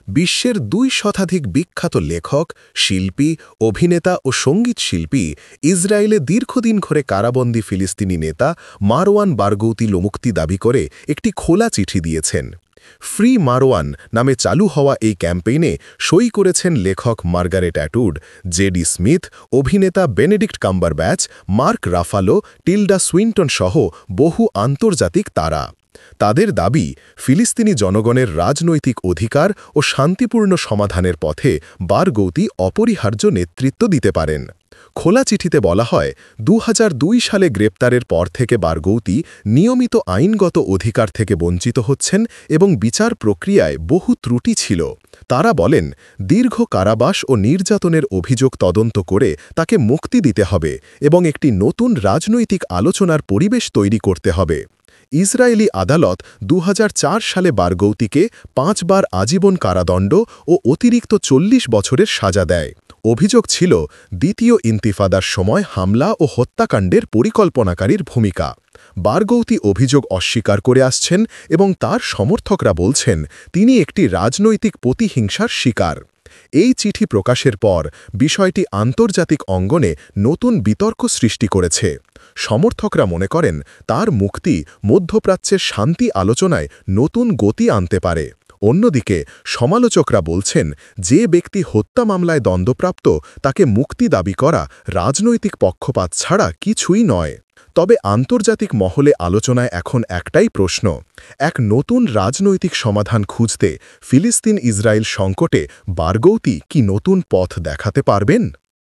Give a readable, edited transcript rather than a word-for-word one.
বিশ্বের ২ শতাধিক বিখ্যাত লেখক, শিল্পী, অভিনেতা ও সঙ্গীত শিল্পী ইসরায়েলে দীর্ঘদিন ধরে কারাবন্দী ফিলিস্তিনি নেতা মারওয়ান বারগৌতি মুক্তি দাবি করে একটি খোলা চিঠি দিয়েছেন। ফ্রি মারওয়ান নামে চালু হওয়া এই ক্যাম্পেইনে সই করেছেন লেখক মার্গারেট অ্যাটউড, জেডি স্মিথ, অভিনেতা Benedict Cumberbatch, mark Ruffalo, tilde Swinton সহ বহু আন্তর্জাতিক তারা। তাদের দাবি, ফিলিস্তিনি জনগণের রাজনৈতিক অধিকার ও শান্তিপূর্ণ সমাধানের পথে বারগৌতি অপরিহার্য নেতৃত্ব দিতে পারেন। খোলা চিঠিতে বলা হয়, ২০০২ সালে গ্রেপ্তারের পর থেকে বারগৌতি নিয়মিত আইনগত অধিকার থেকে বঞ্চিত হচ্ছেন এবং বিচার প্রক্রিয়ায় বহু ত্রুটি ছিল। তারা বলেন, দীর্ঘ কারাবাস ও নির্যাতনের অভিযোগ তদন্ত করে তাকে মুক্তি দিতে হবে এবং একটি নতুন রাজনৈতিক আলোচনার পরিবেশ তৈরি করতে হবে। ইসরায়েলি আদালত ২০০৪ সালে বারগৌতিকে ৫ বার আজীবন কারাদণ্ড ও অতিরিক্ত ৪০ বছরের সাজা দেয়। অভিযোগ ছিল দ্বিতীয় ইন্তিফাদার সময় হামলা ও হত্যাকাণ্ডের পরিকল্পনাকারীর ভূমিকা। বারগৌতি অভিযোগ অস্বীকার করে আসছেন এবং তার সমর্থকরা বলছেন তিনি একটি রাজনৈতিক প্রতিহিংসার শিকার। এই চিঠি প্রকাশের পর বিষয়টি আন্তর্জাতিক অঙ্গনে নতুন বিতর্ক সৃষ্টি করেছে। সমর্থকরা মনে করেন তার মুক্তি মধ্যপ্রাচ্যের শান্তি আলোচনায় নতুন গতি আনতে পারে। অন্যদিকে সমালোচকরা বলছেন, যে ব্যক্তি হত্যা মামলায় দণ্ডপ্রাপ্ত তাকে মুক্তি দাবি করা রাজনৈতিক পক্ষপাত ছাড়া কিছুই নয়। তবে আন্তর্জাতিক মহলে আলোচনায় এখন একটাই প্রশ্ন, এক নতুন রাজনৈতিক সমাধান খুঁজতে ফিলিস্তিন ইসরায়েল সংকটে বারগৌতি কি নতুন পথ দেখাতে পারবেন?